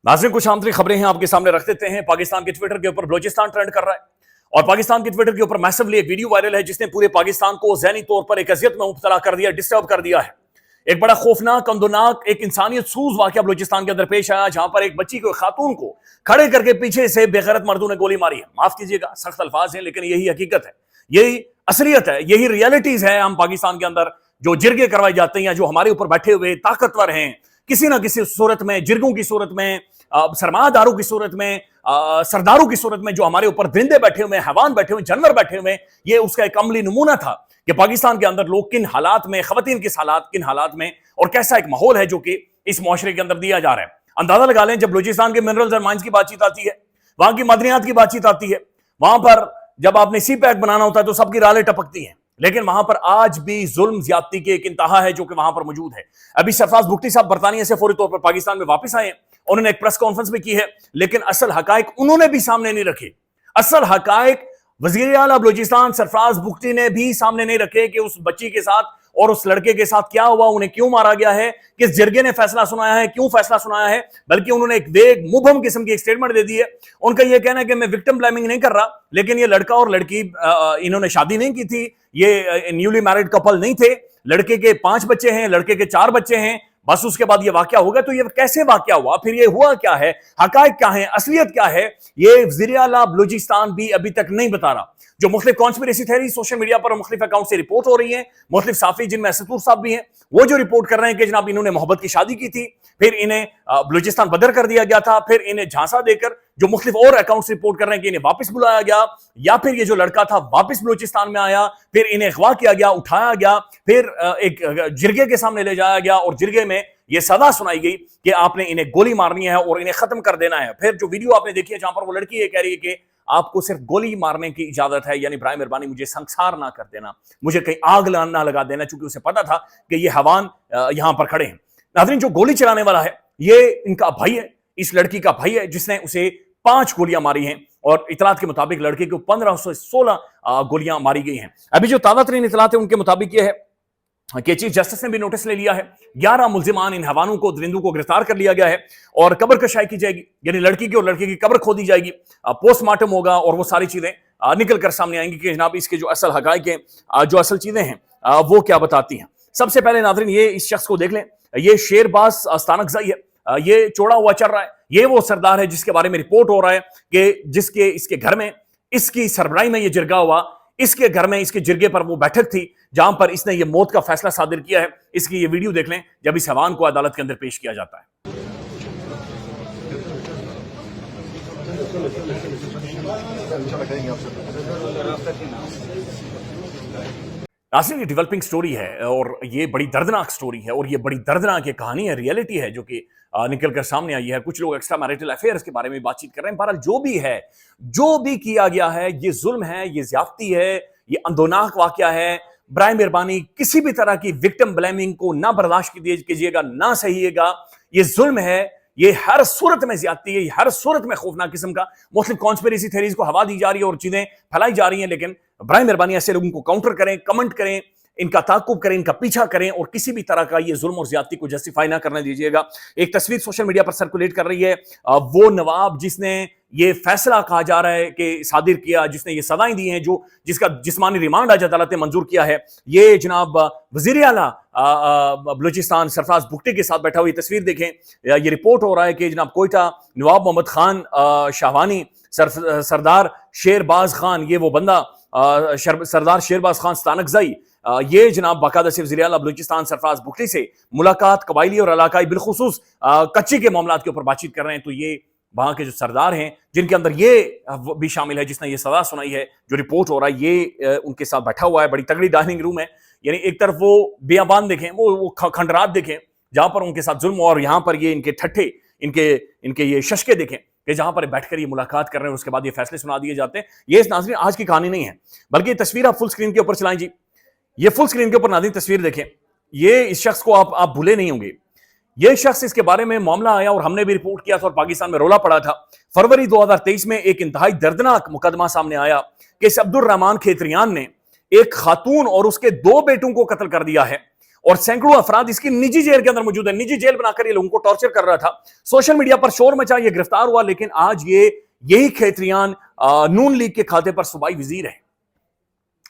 नाज़रीन, कुछ आंतरिक खबरें हैं आपके सामने रख देते हैं। पाकिस्तान के ट्विटर के ऊपर बलूचिस्तान ट्रेंड कर रहा है और पाकिस्तान के ट्विटर के ऊपर मैसिवली एक वीडियो वायरल है जिसने पूरे पाकिस्तान को ज़हनी तौर पर एक अजियत में मुब्तला कर दिया, डिस्टर्ब कर दिया है। एक बड़ा खौफनाक, अंदरनाक, एक इंसानियत सूज वाकया बलूचिस्तान के अंदर पेश आया, जहां पर एक बच्ची को, खातून को खड़े करके पीछे से बेगैरत मर्दों ने गोली मारी है। माफ कीजिएगा, सख्त अल्फाज हैं, लेकिन यही हकीकत है, यही असलियत है, यही रियलिटीज है। हम पाकिस्तान के अंदर जो जिरगे करवाए जाते हैं, जो हमारे ऊपर बैठे हुए ताकतवर हैं, किसी ना किसी सूरत में, जिरगों की सूरत में, सरमादारों की सूरत में, सरदारों की सूरत में, जो हमारे ऊपर दरिंदे बैठे हुए, हैवान बैठे हुए, जानवर बैठे हुए, ये उसका एक अमली नमूना था कि पाकिस्तान के अंदर लोग किन हालात में, खवातीन किन हालात में, और कैसा एक माहौल है जो कि इस मुआशरे के अंदर दिया जा रहा है। अंदाजा लगा लें, जब बलूचिस्तान के मिनरल्स और माइंस की बातचीत आती है, वहां की मादनियात की बातचीत आती है, वहां पर जब आपने सी पैक बनाना होता है तो सबकी रालें टपकती हैं, लेकिन वहां पर आज भी जुल्म ज्यादती की एक इंतहा है जो कि वहां पर मौजूद है। अभी सरफराज भुट्टी साहब बरतानिया से फौरी तौर पर पाकिस्तान में वापस आए, उन्होंने एक प्रेस कॉन्फ्रेंस भी की है, लेकिन असल हकायक उन्होंने भी सामने नहीं रखे। असल हकायक वजीर आला बलूचिस्तान सरफराज भुट्टी ने भी सामने नहीं रखे कि उस बच्ची के साथ और उस लड़के के साथ क्या हुआ, उन्हें क्यों मारा गया है, किस जिरगे ने फैसला सुनाया है, क्यों फैसला सुनाया है, बल्कि उन्होंने एक वेग मुबहम किस्म की एक स्टेटमेंट दे दी है। उनका यह कहना है कि मैं विक्टिम ब्लेमिंग नहीं कर रहा, लेकिन ये लड़का और लड़की इन्होंने शादी नहीं की थी, ये न्यूली मैरिड कपल नहीं थे, लड़के के 5 बच्चे हैं, लड़के के 4 बच्चे हैं, बस उसके बाद ये वाकया होगा। तो ये कैसे वाकया हुआ, फिर ये हुआ क्या है, हकायक क्या है, असलियत क्या है, ये वज़ीर आला बलूचिस्तान भी अभी तक नहीं बता रहा। जो मुख्तलिफ कॉन्स्पिरेसी थ्योरी सोशल मीडिया पर मुख्तलिफ अकाउंट से रिपोर्ट हो रही है, मुख्तलिफ साफी जिनमें असदुर साहब भी हैं, वो जो रिपोर्ट कर रहे हैं कि जनाब इन्होंने मोहब्बत की शादी की थी, फिर इन्हें बलूचिस्तान बदर कर दिया गया था, फिर इन्हें झांसा देकर, जो मुख्तलिफ और अकाउंट्स रिपोर्ट कर रहे हैं कि इन्हें वापस बुलाया गया, या फिर ये जो लड़का था वापस बलूचिस्तान में आया, फिर इन्हें अगवा किया गया, उठाया गया, फिर एक जिरगे के सामने ले जाया गया और जिरगे में ये सजा सुनाई गई कि आपने इन्हें गोली मारनी है और इन्हें खत्म कर देना है। फिर जो वीडियो आपने देखी है जहां पर वो लड़की ये कह रही है कि आपको सिर्फ गोली मारने की इजाजत है, यानी बराए मेहरबानी मुझे संसार ना कर देना, मुझे कहीं आग ना लगा देना, क्योंकि उसे पता था कि ये हैवान यहां पर खड़े हैं। नाज़रीन, जो गोली चलाने वाला है ये इनका भाई है, इस लड़की का भाई है, जिसने उसे 5 गोलियां मारी हैं और इतलात के मुताबिक लड़के को 1516 गोलियां मारी गई हैं। अभी जो ताज़ा तरीन इतलात है उनके मुताबिक यह है कि चीफ जस्टिस ने भी नोटिस ले लिया है, 11 मुल्जिमान इन हवानों को, दरिंदों को गिरफ्तार कर लिया गया है और कब्र कशाई की जाएगी, यानी लड़की की और लड़के की कब्र खोदी जाएगी, पोस्टमार्टम होगा और वो सारी चीजें निकल कर सामने आएंगी कि जनाब इसके जो असल हकायक हैं, जो असल चीजें हैं, वो क्या बताती हैं। सबसे पहले नाज़रीन ये इस शख्स को देख लें, ये शेरबाज स्थानकज़ई है, ये चौड़ा हुआ चल रहा है, ये वो सरदार है जिसके बारे में रिपोर्ट हो रहा है कि जिसके इसके घर में, इसकी सरबराही में ये जिरगा हुआ, इसके घर में, इसके जिरगे पर वो बैठक थी जहां पर इसने ये मौत का फैसला सादिर किया है। इसकी ये वीडियो देख लें जब इस हवान को अदालत के अंदर पेश किया जाता है। नाज़रीन, ये डेवलपिंग स्टोरी है और ये बड़ी दर्दनाक स्टोरी है और ये बड़ी दर्दनाक ये कहानी है, रियलिटी है जो कि निकल कर सामने आई है। कुछ लोग एक्स्ट्रा मैरिटल अफेयर्स के बारे में बातचीत कर रहे हैं। बहरहाल जो भी है, जो भी किया गया है, ये जुल्म है, ये ज्यादती है, ये अंदोनाक वाकया है। बराए मेहरबानी किसी भी तरह की विक्टिम ब्लेमिंग को ना बर्दाश्त कीजिएगा, ना सहिएगा। ये जुल्म है, ये हर सूरत में ज्यादती है, हर सूरत में खौफनाक किस्म का मुख्तलिफ कॉन्स्पिरेसी थ्योरीज को हवा दी जा रही है और चीजें फैलाई जा रही हैं। लेकिन बराए मेहरबानी ऐसे लोगों को काउंटर करें, कमेंट करें, इनका ताकुब करें, इनका पीछा करें और किसी भी तरह का ये जुल्म और ज्यादती को जस्टिफाई ना करने दीजिएगा। एक तस्वीर सोशल मीडिया पर सर्कुलेट कर रही है, वो नवाब जिसने ये फैसला कहा जा रहा है कि सादिर किया, जिसने ये सजाएं दी हैं, जो जिसका जिस्मानी रिमांड आज अदालत ने मंजूर किया है, ये जनाब वजीर आला बलूचिस्तान सरफराज भुट्टी के साथ बैठा हुआ। ये तस्वीर देखें, ये रिपोर्ट हो रहा है कि जनाब कोयटा नवाब मोहम्मद खान शाहवानी, सरदार शेरबाज खान, ये वो बंदा सरदार शेरबाज खान स्थानकज़ई, ये जनाब बाकायदा से वज़ीर आला बलूचिस्तान सरफराज भुट्टी से मुलाकात, कबायली और इलाकाई बिलखुसूस कच्ची के मामलात के ऊपर बातचीत कर रहे हैं। तो ये वहां के जो सरदार हैं, जिनके अंदर ये भी शामिल है जिसने ये सजा सुनाई है, जो रिपोर्ट हो रहा है, ये उनके साथ बैठा हुआ है। बड़ी तगड़ी डाइनिंग रूम है, यानी एक तरफ वो बियाबान देखें, वो खंडरात देखें जहां पर उनके साथ जुल्म, और यहाँ पर ये इनके ठट्ठे, इनके ये शशके देखें कि जहां पर बैठकर ये मुलाकात कर रहे हैं, उसके बाद ये फैसले सुना दिए जाते हैं। ये नाज़रीन आज की कहानी नहीं है, बल्कि तस्वीर आप फुल स्क्रीन के ऊपर चलाएं जी। ये फुल स्क्रीन के ऊपर नाज़रीन तस्वीर देखें, ये इस शख्स को आप भूले नहीं होंगे। ये शख्स, इसके बारे में मामला आया और हमने भी रिपोर्ट किया था और पाकिस्तान में रोला पड़ा था। फरवरी 2023 में एक इंतहाई दर्दनाक मुकदमा सामने आया कि इस अब्दुल रहमान खेतरियान ने एक खातून और उसके 2 बेटों को कत्ल कर दिया है और सैकड़ों अफराद इसकी निजी जेल के अंदर मौजूद है। निजी जेल बनाकर ये लोगों को टॉर्चर कर रहा था। सोशल मीडिया पर शोर मचा, ये गिरफ्तार हुआ, लेकिन आज ये यही खेतरियान नून लीग के खाते पर सूबाई वजीर है।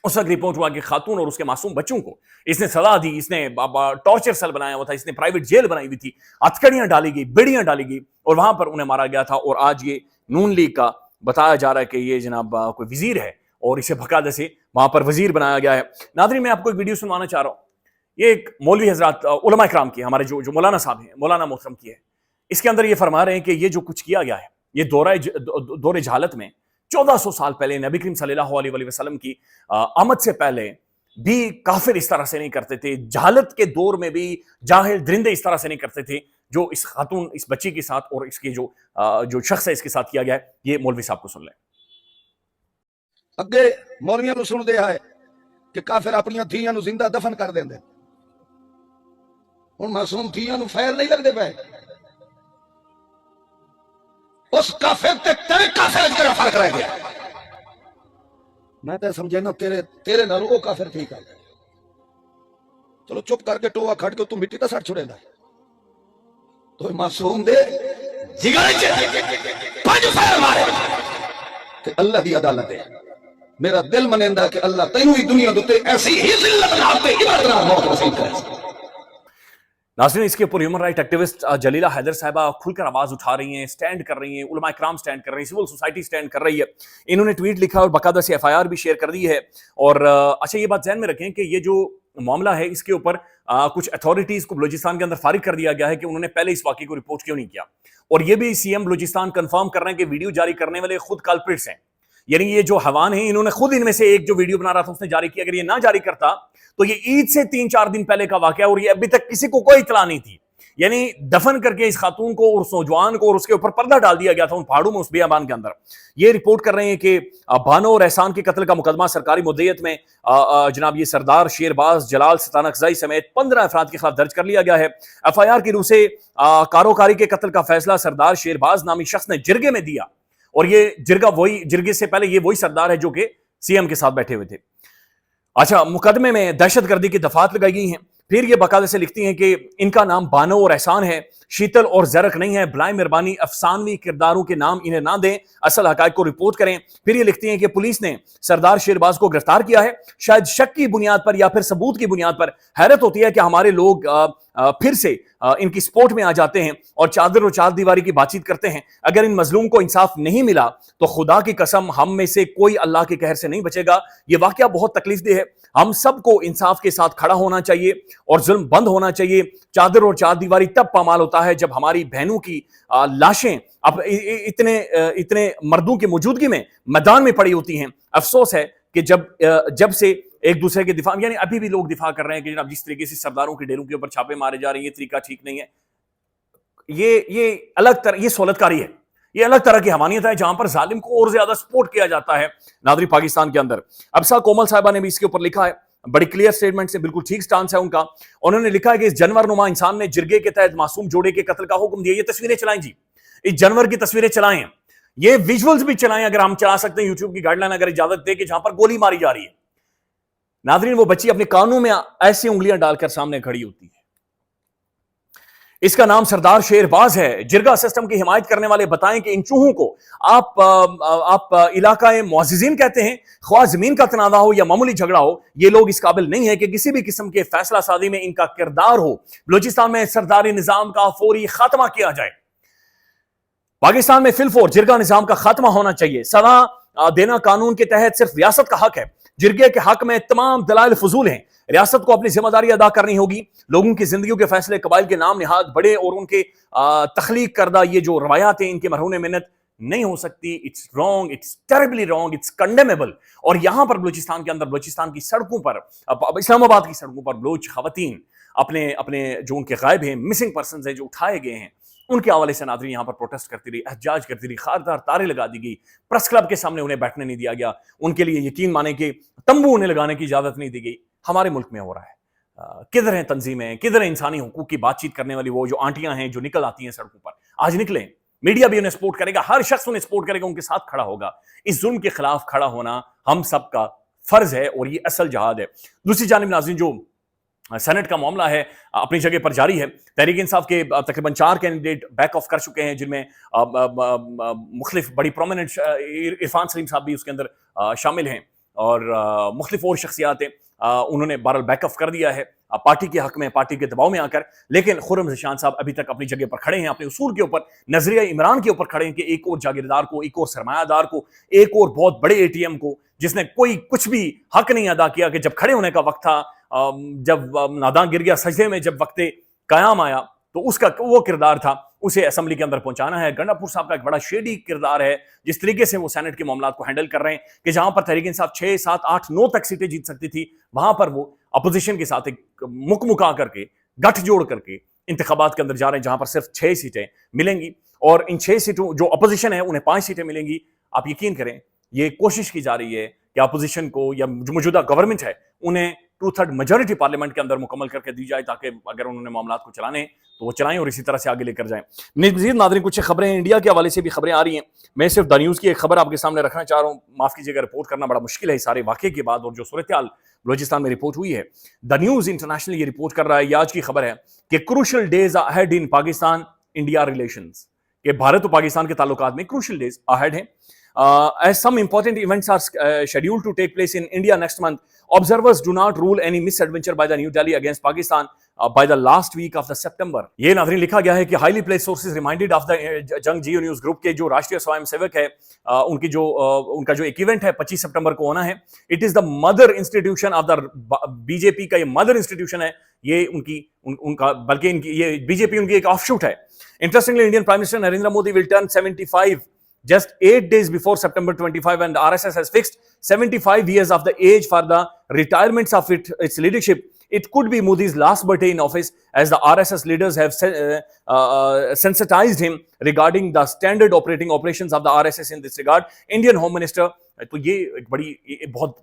उस वक्त रिपोर्ट हुआ कि खातून और उसके मासूम बच्चों को इसने सजा दी, इसने टॉर्चर सेल बनाया हुआ था, इसने प्राइवेट जेल बनाई हुई थी, हथकड़ियां डाली गई, बेड़ियां डाली गई और वहां पर उन्हें मारा गया था। और आज ये नून लीग का बताया जा रहा है कि ये जनाब कोई वजीर है और इसे बकायदा से वहां पर वजीर बनाया गया है। नाज़रीन, मैं आपको एक वीडियो सुनवाना चाह रहा हूं। ये एक मौलवी हजरत उलमा इकराम की, हमारे जो मौलाना साहब हैं, मौलाना मोहतरम की है। इसके अंदर ये फरमा रहे हैं कि ये जो कुछ किया गया है, ये दौरे जहालत में 1400 साल पहले नबी करीम सल्लल्लाहु अलैहि वसल्लम की आमद से पहले भी काफिर इस तरह से नहीं करते थे। जहालत के दौर में भी जाहिल दरिंदे इस तरह से नहीं करते थे जो इस खातून, इस बच्ची के साथ और इसके जो शख्स है इसके साथ किया गया है। ये मौलवी साहब को सुन लें। अगे मौलवियों को सुन दिया है कि काफिर अपनी धीयां नूं जिंदा दफन कर देंदे। हुण मासूम धीयां नूं फैल नहीं लगदे पे। उस काफिर ते तेरे काफिर च फर्क रह गया। मैं तो समझे ना तेरे नालों वो काफिर ठीक है। चलो चुप करके टोआ खड़ के तू मिट्टी का सट छुड़ेगा तो मासूम दे जिगर च पंज फैर मारे ते अल्लाह दी अदालत है। मेरा दिल मनेंदा कि अल्लाह तैनू ही दुनिया दे उत्ते ऐसी ही जिल्लत नाल ते इबरत नाल मौत नसीब करे। नाज़रीन, इसके ऊपर human right activist Jalila Haider साहिबा खुलकर आवाज उठा रही हैं, स्टैंड कर रही हैं, उलमा इकराम स्टैंड कर रही हैं, सिविल सोसाइटी स्टैंड कर रही है। इन्होंने ट्वीट लिखा और बाकायदा से एफआईआर भी शेयर कर दी है। और अच्छा, ये बात ध्यान में रखें कि ये जो मामला है इसके ऊपर कुछ अथॉरिटीज को बलूचिस्तान के अंदर फारिग कर दिया गया है कि उन्होंने पहले इस वाकये को रिपोर्ट क्यों नहीं किया। और ये भी सीएम बलूचिस्तान कंफर्म कर रहे हैं कि वीडियो जारी करने वाले खुद कल्प्रिट्स हैं। यानी ये जो हवान है, इन्होंने खुद इनमें से एक जो वीडियो बना रहा था उसने जारी किया। अगर ये ना जारी करता तो ये ईद से 3-4 दिन पहले का वाकया और ये अभी तक किसी को कोई इत्तला नहीं थी। यानी दफन करके इस खातून को और उस नौजवान को और उसके ऊपर पर्दा डाल दिया गया था उन पहाड़ों में, उस बियाबान के अंदर। ये रिपोर्ट कर रहे हैं कि बानो और एहसान के कत्ल का मुकदमा सरकारी मुद्दत में जनाब ये सरदार शेरबाज, जलाल, सताना खजाई समेत 15 अफराद के खिलाफ दर्ज कर लिया गया है। एफआईआर की रूह से कारोकारी के कत्ल का फैसला सरदार शेरबाज नामी शख्स ने जिरगे में दिया। और ये जिरगे से पहले ये वही सरदार है जो कि सीएम के साथ बैठे हुए थे। अच्छा, मुकदमे में दहशतगर्दी की दफात लगाई गई हैं। फिर ये बाकायदा से लिखती हैं कि इनका नाम बानो और एहसान है, शीतल और जरक नहीं है। बलाए मेहरबानी अफसानवी किरदारों के नाम इन्हें ना दें, असल हकायक को रिपोर्ट करें। फिर ये लिखती हैं कि पुलिस ने सरदार शेरबाज को गिरफ्तार किया है, शायद शक की बुनियाद पर या फिर सबूत की बुनियाद पर। हैरत होती है कि हमारे लोग फिर से इनकी सपोर्ट में आ जाते हैं और चादर और चार दीवारी की बातचीत करते हैं। अगर इन मजलूम को इंसाफ नहीं मिला तो खुदा की कसम हम में से कोई अल्लाह के कहर से नहीं बचेगा। यह वाकया बहुत तकलीफदेह है। हम सबको इंसाफ के साथ खड़ा होना चाहिए और जुल्म बंद होना चाहिए। चादर और चार दीवारी तब पामाल होता है जब हमारी बहनों की लाशें अब इतने मर्दों की मौजूदगी में मैदान में पड़ी होती हैं। अफसोस है कि जब से एक दूसरे के दिफा, यानी अभी भी लोग दिफा कर रहे हैं कि जनाब जिस तरीके से सरदारों के डेरों के ऊपर छापे मारे जा रहे हैं, ये तरीका ठीक नहीं है। ये अलग तरह, ये सोलतकारी है, ये अलग तरह की हवानियत है जहां पर जालिम को और ज्यादा सपोर्ट किया जाता है नादरी पाकिस्तान के अंदर। अबसा कोमल साहिबा ने भी इसके ऊपर लिखा है, बड़ी क्लियर स्टेटमेंट से, बिल्कुल ठीक स्टांस है उनका। उन्होंने लिखा है कि इस जानवर नुमा इंसान ने जिरगे के तहत मासूम जोड़े के कत्ल का हुक्म दिया। ये तस्वीरें चलाएं जी, इस जानवर की तस्वीरें चलाएं, ये विजुअल्स भी चलाएं अगर हम चला सकते हैं। यूट्यूब की गाइडलाइन अगर इजाजत दे कि जहां पर गोली मारी जा रही है। नादरीन, वो बच्ची अपने कानों में ऐसी उंगलियां डालकर सामने खड़ी होती है। इसका नाम सरदार शेरबाज है। जिरगा सिस्टम की हिमायत करने वाले बताएं कि इन चूहों को आप इलाकाए मुअज़्ज़िज़ीन कहते हैं। ख्वाह जमीन का तनाज़ा हो या मामूली झगड़ा हो, ये लोग इस काबिल नहीं है कि किसी भी किस्म के फैसला साजी में इनका किरदार हो। बलूचिस्तान में सरदारी निजाम का फौरी खात्मा किया जाए। पाकिस्तान में फिलफोर जिरगा निजाम का खात्मा होना चाहिए। सजा देना कानून के तहत सिर्फ रियासत का हक है। जिरगे के हक में तमाम दलाइल फजूल हैं। रियासत को अपनी जिम्मेदारी अदा करनी होगी। लोगों की जिंदगियों के फैसले कबाइल के नाम निहाद बड़े और उनके तख्लीक करदा ये जो रवायात हैं, इनके मरहून मिन्नत नहीं हो सकती। It's wrong, it's terribly wrong, it's condemnable. और यहां पर बलूचिस्तान के अंदर, बलूचिस्तान की सड़कों पर, इस्लामाबाद की सड़कों पर बलूच खवातीन अपने जो उनके गायब हैं, मिसिंग पर्सन हैं, जो उठाए गए हैं, उनके हवाले से नादरी यहां पर प्रोटेस्ट करती रही, एहतजाज करती रही, खारदार तारे लगा दी गई। प्रेस क्लब के सामने उन्हें बैठने नहीं दिया गया। उनके लिए यकीन माने कि तंबू उन्हें लगाने की इजाजत नहीं दी गई। हमारे मुल्क में हो रहा है। किधर हैं तंजीमें, किधर है इंसानी हुकूक की बातचीत करने वाली वो जो आंटियां हैं जो निकल आती हैं सड़कों पर? आज निकलें, मीडिया भी उन्हें सपोर्ट करेगा, हर शख्स उन्हें सपोर्ट करेगा, उनके साथ खड़ा होगा। इस जुल्म के खिलाफ खड़ा होना हम सबका फर्ज है और ये असल जहाद है। दूसरी जानिब नाज़रीन, जो سینٹ کا معاملہ ہے اپنی جگہ پر جاری ہے. تحریک انصاف کے تقریباً 4 کینڈیڈیٹ بیک آف کر چکے ہیں، جن میں مختلف بڑی پرومیننٹ عرفان سلیم صاحب بھی اس کے اندر شامل ہیں، اور مختلف اور شخصیات ہیں. انہوں نے بہرحال بیک آف کر دیا ہے پارٹی کے حق میں، پارٹی کے دباؤ میں آ کر. لیکن خرم ذیشان صاحب ابھی تک اپنی جگہ پر کھڑے ہیں، اپنے اصول کے اوپر، نظریہ عمران کے اوپر کھڑے ہیں کہ ایک اور جاگیردار کو، ایک اور سرمایہ دار کو، ایک اور بہت بڑے اے ٹی ایم کو، جس نے کوئی کچھ بھی حق نہیں ادا کیا، کہ جب کھڑے ہونے کا وقت تھا، جب ناداں گر گیا سجدے میں، جب وقت قیام آیا تو اس کا وہ کردار تھا، اسے اسمبلی کے اندر پہنچانا ہے. گنڈا پور صاحب کا ایک بڑا شیڈی کردار ہے جس طریقے سے وہ سینٹ کے معاملات کو ہینڈل کر رہے ہیں، کہ جہاں پر تحریک انصاف 6 7 8 9 تک سیٹیں جیت سکتی تھی، وہاں پر وہ اپوزیشن کے ساتھ ایک مکا کر کے، گٹھ جوڑ کر کے انتخابات کے اندر جا رہے ہیں، جہاں پر صرف 6 سیٹیں ملیں گی، اور ان 6 سیٹوں جو اپوزیشن ہے انہیں 5 سیٹیں ملیں گی. آپ یقین کریں یہ کوشش کی جا رہی ہے کہ اپوزیشن کو یا جو موجودہ گورنمنٹ ہے انہیں 2/3 میجورٹی پارلیمنٹ کے اندر مکمل کر کے دی جائے، تاکہ اگر انہوں نے معاملات کو چلانے تو وہ چلائیں اور اسی طرح سے آگے لے کر جائیں. مزید ناظرین کچھ خبریں انڈیا کے حوالے سے بھی خبریں آ رہی ہیں. میں صرف دا نیوز کی ایک خبر آپ کے سامنے رکھنا چاہ رہا ہوں. معاف کیجیے گا، رپورٹ کرنا بڑا مشکل ہے اس سارے واقعے کے بعد، اور جو صورتحال بلوچستان میں رپورٹ ہوئی ہے. دا نیوز انٹرنیشنل یہ رپورٹ کر رہا ہے، یہ آج کی خبر ہے کہ کروشل ڈیز اہیڈ ان پاکستان انڈیا ریلیشنز، کہ بھارت و پاکستان کے تعلقات میں کروشل ڈیز اہیڈ ہیں. As some important events are scheduled to take place in India next month, observers do not rule any misadventure by the New Delhi against Pakistan by the last week of the September. یہ ناظرین لکھا گیا ہے کہ highly placed sources reminded of the جنگ Jio news group کے جو Rashtriya سوائم civic ہے، ان کا جو ایک ایونٹ ہے 25 سپٹمبر کو ہونا ہے. It is the mother institution of the BJP کا، یہ مدر انسٹیٹیوشن ہے، یہ ان کا، بلکہ یہ BJP ان کی ایک آف شوٹ ہے. Interestingly, Indian Prime Minister Narendra Modi will turn 75 just 8 days before September 25, and the RSS has fixed 75 years of the age for the retirements of its leadership. It could be Modi's last birthday in office, as the RSS leaders have sensitized him regarding the standard operations of the RSS in this regard. Indian Home Minister، تو یہ ایک بڑی بہت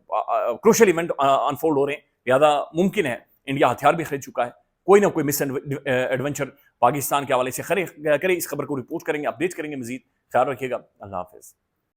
crucial event unfold ہو رہے ہیں، لہٰذا ممکن ہے انڈیا ہتھیار بھی خرید چکا ہے، کوئی نہ کوئی مس ایڈونچر پاکستان کے حوالے سے کرے. اس خبر کو رپورٹ کریں گے، اپڈیٹ کریں گے. مزید خیال رکھیے گا. اللہ حافظ.